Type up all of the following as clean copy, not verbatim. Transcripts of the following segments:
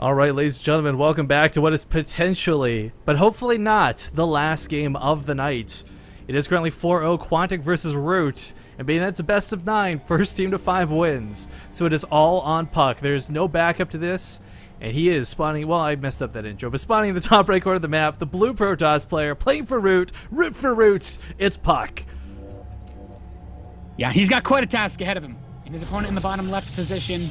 All right, ladies and gentlemen, welcome back to what is potentially, but hopefully not, the last game of the night. It is currently 4-0 Quantic versus ROOT, and being that it's a best of 9, first team to 5 wins. So it is all on puCK. There's no backup to this, and he is spawning, well, I messed up that intro, but spawning in the top right corner of the map, the blue Protoss player, playing for ROOT, root for ROOT, it's puCK. Yeah, he's got quite a task ahead of him. And his opponent in the bottom left position,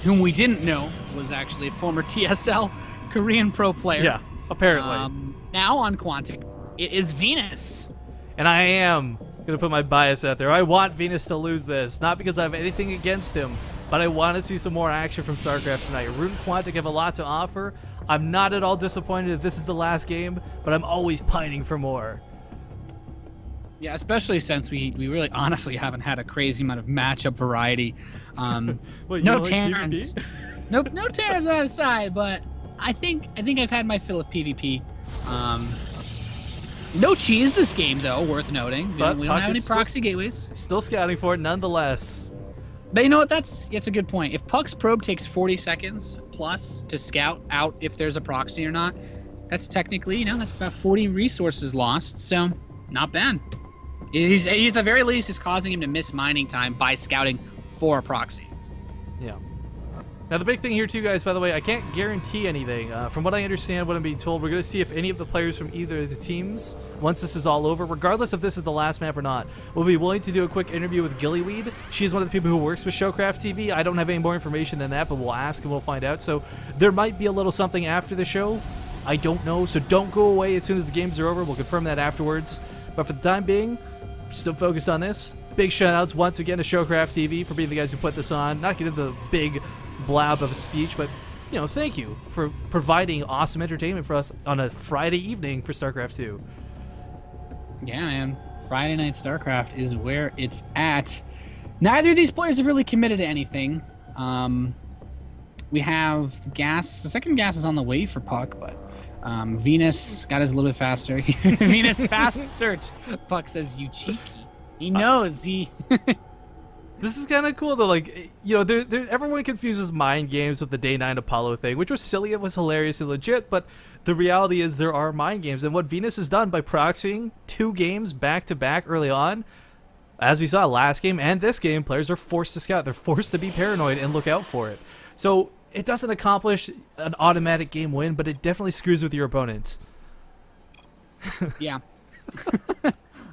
whom we didn't know was actually a former TSL Korean pro player. Yeah, apparently. Now on Quantic, it is Venus. And I am going to put my bias out there. I want Venus to lose this, not because I have anything against him, but I want to see some more action from StarCraft tonight. ROOT and Quantic have a lot to offer. I'm not at all disappointed if this is the last game, but I'm always pining for more. Yeah, especially since we really honestly haven't had a crazy amount of matchup variety. What, no like Terrans. No Terrans on the side, but I think I've had my fill of PvP. No cheese this game though, worth noting. We don't have any proxy gateways. Still scouting for it nonetheless. But you know what? That's a good point. If puCK's probe takes 40 seconds plus to scout out if there's a proxy or not, that's technically, that's about 40 resources lost. So not bad. He's at the very least is causing him to miss mining time by scouting for a proxy. Yeah. Now the big thing here too, guys, by the way, I can't guarantee anything. From what I understand, what I'm being told, we're going to see if any of the players from either of the teams, once this is all over, regardless if this is the last map or not, will be willing to do a quick interview with Gillyweed. She's one of the people who works with Showcraft TV. I don't have any more information than that, but we'll ask and we'll find out. So there might be a little something after the show. I don't know, so don't go away as soon as the games are over. We'll confirm that afterwards. But for the time being, still focused on this. Big shout-outs once again to Showcraft TV for being the guys who put this on. Not getting the big blab of a speech, but, thank you for providing awesome entertainment for us on a Friday evening for StarCraft 2. Yeah, man. Friday Night StarCraft is where it's at. Neither of these players have really committed to anything. We have gas. The second gas is on the way for puCK, but Venus got us a little bit faster. Venus fast search. puCK says, "You cheeky." He knows he. This is kind of cool though. Like, everyone confuses mind games with the Day 9 Apollo thing, which was silly. It was hilarious and legit, but the reality is there are mind games, and what Venus has done by proxying 2 games back to back early on, as we saw last game and this game, players are forced to scout. They're forced to be paranoid and look out for it. So it doesn't accomplish an automatic game win, but it definitely screws with your opponent. Yeah.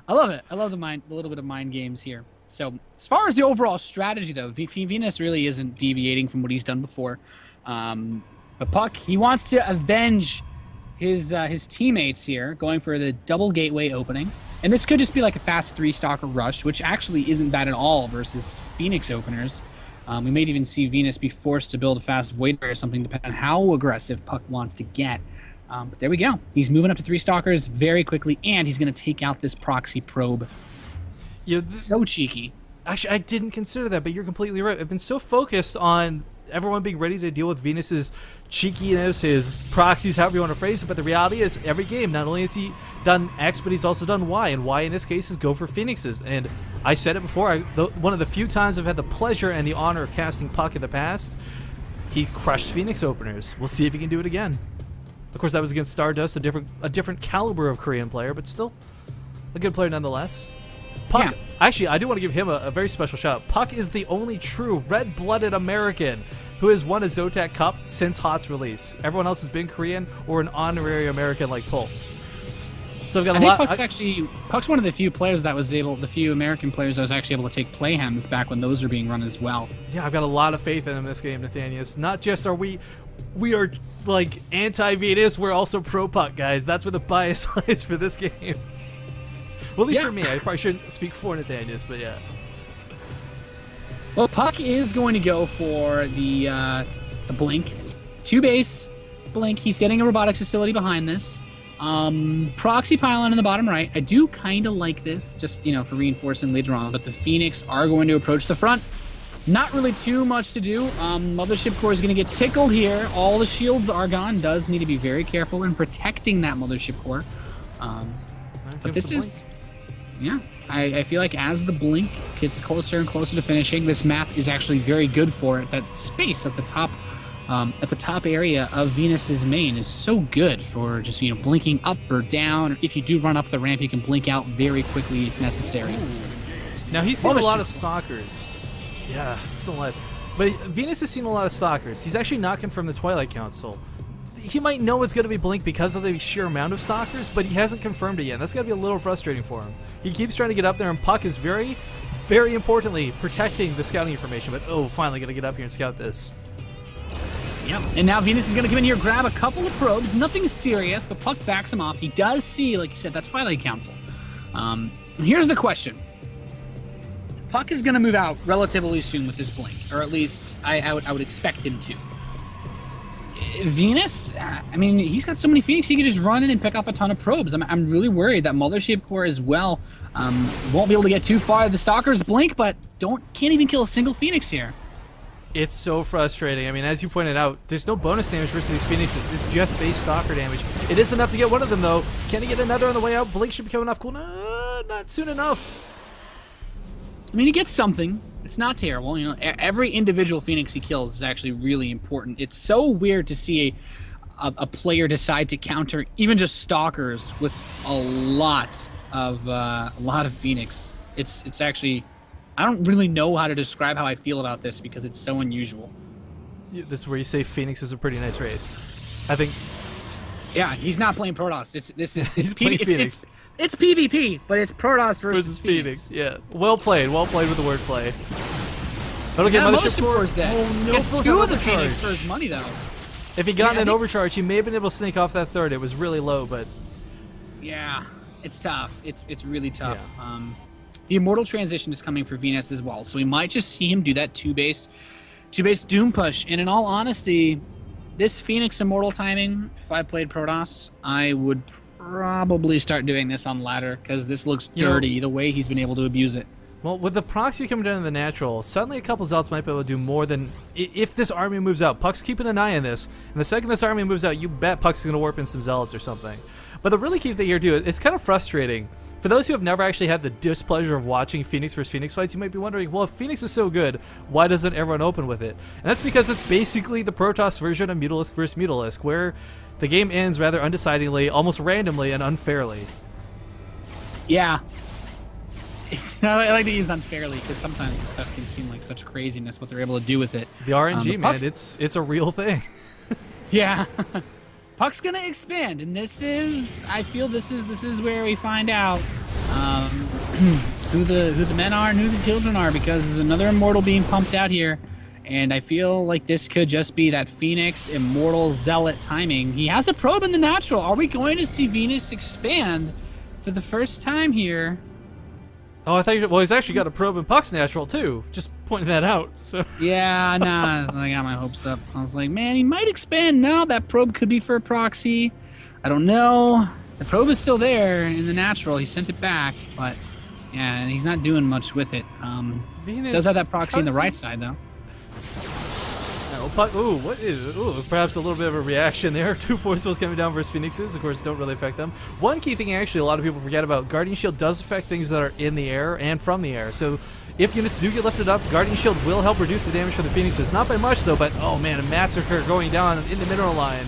I love it. I love the little bit of mind games here. So as far as the overall strategy, though, Venus really isn't deviating from what he's done before. But puCK, he wants to avenge his teammates here, going for the double gateway opening. And this could just be like a fast 3-stalker rush, which actually isn't bad at all versus Phoenix openers. We may even see Venus be forced to build a fast void or something, depending on how aggressive puCK wants to get. But there we go. He's moving up to 3 stalkers very quickly, and he's going to take out this proxy probe. So cheeky. Actually, I didn't consider that, but you're completely right. I've been so focused on everyone being ready to deal with Venus's cheekiness, his proxies, however you want to phrase it, but the reality is every game, not only has he done X, but he's also done Y, and Y in this case is go for Phoenixes. And I said it before, one of the few times I've had the pleasure and the honor of casting puCK in the past, he crushed Phoenix openers. We'll see if he can do it again. Of course, that was against Stardust, a different caliber of Korean player, but still a good player nonetheless. puCK, actually, I do want to give him a very special shout. puCK is the only true red-blooded American who has won a Zotac Cup since HOT's release. Everyone else has been Korean or an honorary American like Pulse. So I've got puCK's one of the few players that was able, the few American players that was actually able to take playhems back when those were being run as well. Yeah, I've got a lot of faith in him this game, Nathanius. Not just are we are like anti-Venus, we're also pro puCK, guys. That's where the bias lies for this game. Well, at least for me. I probably shouldn't speak for Nathanius, but yeah. Well, puCK is going to go for the blink. 2-base blink. He's getting a robotics facility behind this. Proxy pylon in the bottom right. I do kind of like this, just, for reinforcing later on, but the Phoenix are going to approach the front. Not really too much to do. Mothership Core is going to get tickled here. All the shields are gone. Does need to be very careful in protecting that Mothership Core. But this is... Yeah, I feel like as the blink gets closer and closer to finishing, this map is actually very good for it. That space at the top at the top area of Venus's main is so good for just, blinking up or down. If you do run up the ramp, you can blink out very quickly if necessary. Now, he's seen a lot of stalkers. Yeah, still alive. But Venus has seen a lot of stalkers. He's actually not confirmed the Twilight Council. He might know it's going to be blink because of the sheer amount of stalkers, but he hasn't confirmed it yet. That's got to be a little frustrating for him. He keeps trying to get up there, and puCK is very, very importantly protecting the scouting information. But, finally going to get up here and scout this. Yep, and now Venus is going to come in here, grab a couple of probes. Nothing serious, but puCK backs him off. He does see, like you said, that Twilight Council. Here's the question. puCK is going to move out relatively soon with this blink, or at least I would expect him to. Venus, he's got so many Phoenix, he can just run in and pick up a ton of probes. I'm really worried that Mothership Core as well won't be able to get too far. The Stalkers blink, but can't even kill a single Phoenix here. It's so frustrating. As you pointed out, there's no bonus damage versus these Phoenixes. It's just base Stalker damage. It is enough to get one of them, though. Can he get another on the way out? Blink should be coming off cool. No, not soon enough. He gets something. It's not terrible. Every individual Phoenix he kills is actually really important. It's so weird to see a player decide to counter even just Stalkers with a lot of Phoenix. It's actually, I don't really know how to describe how I feel about this because it's so unusual. This is where you say Phoenix is a pretty nice race. I think. Yeah, he's not playing Protoss. He's playing Phoenix. It's PvP, but it's Protoss versus Phoenix. Yeah, well played with the wordplay. That'll get Mothership Core's dead. Oh no! It's two of the Phoenix for his money though. If he got an overcharge, he may have been able to sneak off that third. It was really low, but yeah, it's tough. It's really tough. Yeah. The Immortal transition is coming for Venus as well, so we might just see him do that two base Doom push. And in all honesty, this Phoenix Immortal timing, if I played Protoss, I would probably start doing this on ladder because this looks dirty the way he's been able to abuse it. Well, with the proxy coming down in the natural, suddenly a couple Zealots might be able to do more than if this army moves out. puCK's keeping an eye on this, and the second this army moves out, you bet puCK's going to warp in some Zealots or something. But the really key thing here, too, it's kind of frustrating. For those who have never actually had the displeasure of watching Phoenix versus Phoenix fights, you might be wondering, well, if Phoenix is so good, why doesn't everyone open with it? And that's because it's basically the Protoss version of Mutalisk versus Mutalisk, where the game ends rather undecidedly, almost randomly, and unfairly. Yeah. I like to use unfairly because sometimes this stuff can seem like such craziness what they're able to do with it. The RNG, man, it's a real thing. Yeah. puCK's gonna expand, and I feel this is where we find out who the men are and who the children are, because there's another Immortal being pumped out here, and I feel like this could just be that Phoenix Immortal Zealot timing. He has a probe in the natural. Are we going to see Venus expand for the first time here? Oh, I thought he's actually got a probe in puCK's natural too. Just pointing that out. So. Yeah, nah, I got my hopes up. I was like, man, he might expand. No, that probe could be for a proxy. I don't know. The probe is still there in the natural. He sent it back, but yeah, and he's not doing much with it. Venus, does have that proxy on the right side though. puCK, perhaps a little bit of a reaction there. 2 force fields coming down versus Phoenixes, of course, don't really affect them. One key thing, actually, a lot of people forget about, Guardian Shield does affect things that are in the air and from the air. So if units do get lifted up, Guardian Shield will help reduce the damage for the Phoenixes. Not by much, though, but, oh man, a massacre going down in the mineral line.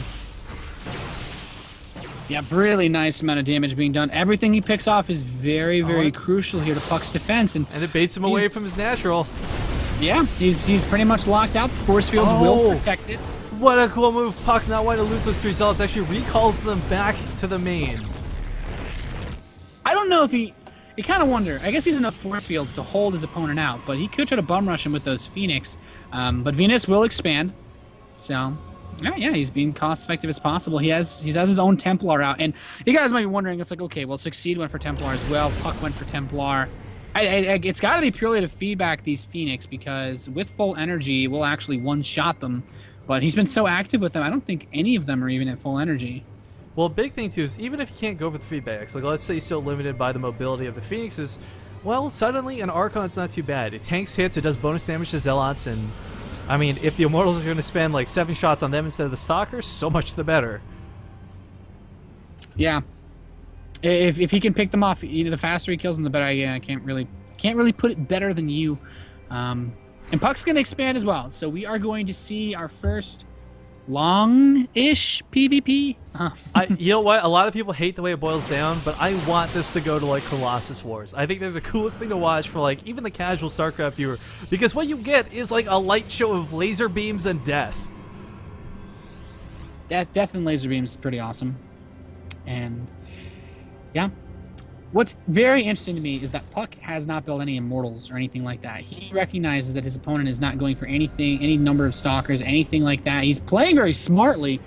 Yeah, really nice amount of damage being done. Everything he picks off is very, very crucial here to puCK's defense. And it baits him away from his natural. Yeah, he's pretty much locked out. The force fields will protect it. What a cool move. puCK not wanting to lose those 3 Zealots actually recalls them back to the main. I don't know if you kind of wonder. I guess he's enough force fields to hold his opponent out, but he could try to bum rush him with those Phoenix. But Venus will expand. So, yeah, he's being cost effective as possible. He has his own Templar out. And you guys might be wondering, it's like, okay, well, Succeed went for Templar as well. puCK went for Templar. It's got to be purely to feedback these Phoenix, because with full energy, we'll actually one-shot them. But he's been so active with them, I don't think any of them are even at full energy. Well, big thing, too, is even if you can't go for the feedbacks, like let's say you're still limited by the mobility of the Phoenixes, well, suddenly an Archon's not too bad. It tanks hits, it does bonus damage to Zealots, and, if the Immortals are going to spend like 7 shots on them instead of the Stalkers, so much the better. Yeah. If he can pick them off, the faster he kills them, the better. I can't really put it better than you. And puCK's going to expand as well. So we are going to see our first long-ish PvP. You know what? A lot of people hate the way it boils down, but I want this to go to like Colossus Wars. I think they're the coolest thing to watch for like even the casual StarCraft viewer, because what you get is like a light show of laser beams and death. Death and laser beams is pretty awesome. And yeah. What's very interesting to me is that puCK has not built any immortals or anything like that. He recognizes that his opponent is not going for anything, any number of stalkers, anything like that. He's playing very smartly,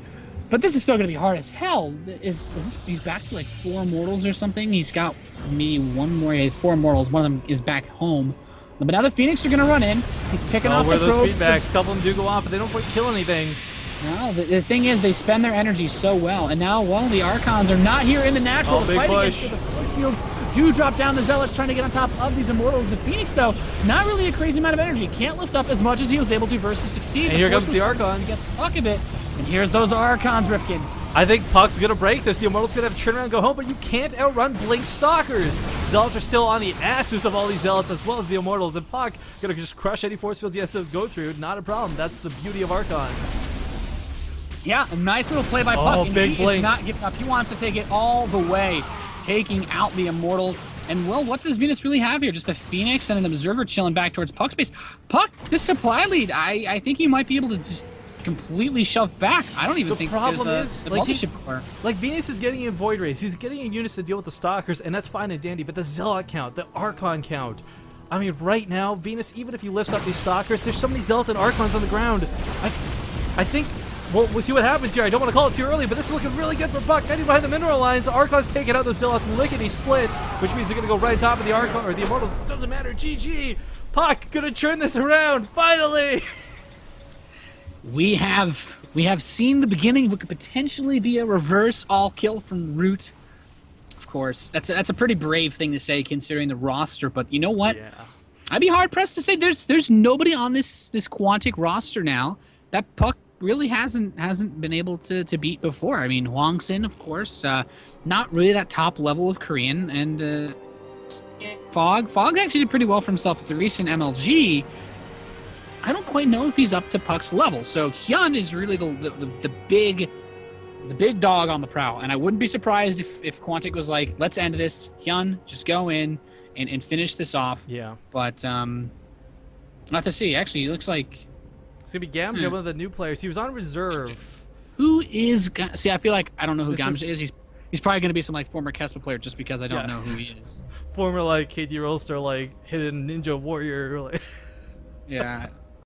but this is still going to be hard as hell. He's back to like 4 immortals or something? He's got maybe 1 more. He has 4 immortals. One of them is back home. But now the Phoenix are going to run in. He's picking off the those probes. feedbacks. A couple of them do go off, but they don't quite kill anything. No, the thing is, they spend their energy so well, and now, well, the Archons are not here in the natural to fight against it. The force fields do drop down. The Zealots trying to get on top of these Immortals. The Phoenix, though, not really a crazy amount of energy. Can't lift up as much as he was able to versus Succeed. And here comes the Archons. Gets stuck a bit, and here's those Archons, Rifkin. I think puCK's going to break this. The Immortal's going to have to turn around and go home, but you can't outrun Blink Stalkers. Zealots are still on the asses of all these Zealots as well as the Immortals, and puCK going to just crush any force fields he has to go through. Not a problem. That's the beauty of Archons. Yeah, a nice little play by puCK, and big he blink. is not giving up. He wants to take it all the way, taking out the Immortals. And, well, what does Venus really have here? Just a Phoenix and an Observer chilling back towards puCK's base. puCK, this supply lead, I think he might be able to just completely shove back. I don't even think problem there's is, a like, multi-ship power. Like, Venus is getting in Void Rays. He's getting in units to deal with the Stalkers, and that's fine and dandy, but the Zealot count, the Archon count. I mean, right now, Venus, even if he lifts up these Stalkers, there's so many Zealots and Archons on the ground. I think... Well, we'll see what happens here. I don't want to call it too early, but this is looking really good for puCK. Hiding behind the Mineral Lines. Archon's taking out those Zealots lickety-split, which means they're going to go right on top of the Archon, or the Immortal. Doesn't matter. GG. puCK going to turn this around, finally. We have seen the beginning of what could potentially be a reverse all kill from Root. Of course, that's a pretty brave thing to say considering the roster, but you know what? Yeah. I'd be hard pressed to say there's nobody on this Quantic roster now that puCK really hasn't been able to beat before. I mean, Hwang Sin, of course, not really that top level of Korean, and Fog actually did pretty well for himself at the recent MLG. I don't quite know if he's up to puCK's level. So Hyun is really the big dog on the prowl, and I wouldn't be surprised if Quantic was like, let's end this. Hyun, just go in and finish this off. Yeah. But not to see. Actually, he looks like. It's going to be Gamja, one of the new players. He was on reserve. Who is... See, I feel like I don't know who This Gamja is- is. He's probably going to be some like former Kespa player just because I don't know who he is. Former, like, KD Rollstar, like, hidden ninja warrior. Like. Yeah.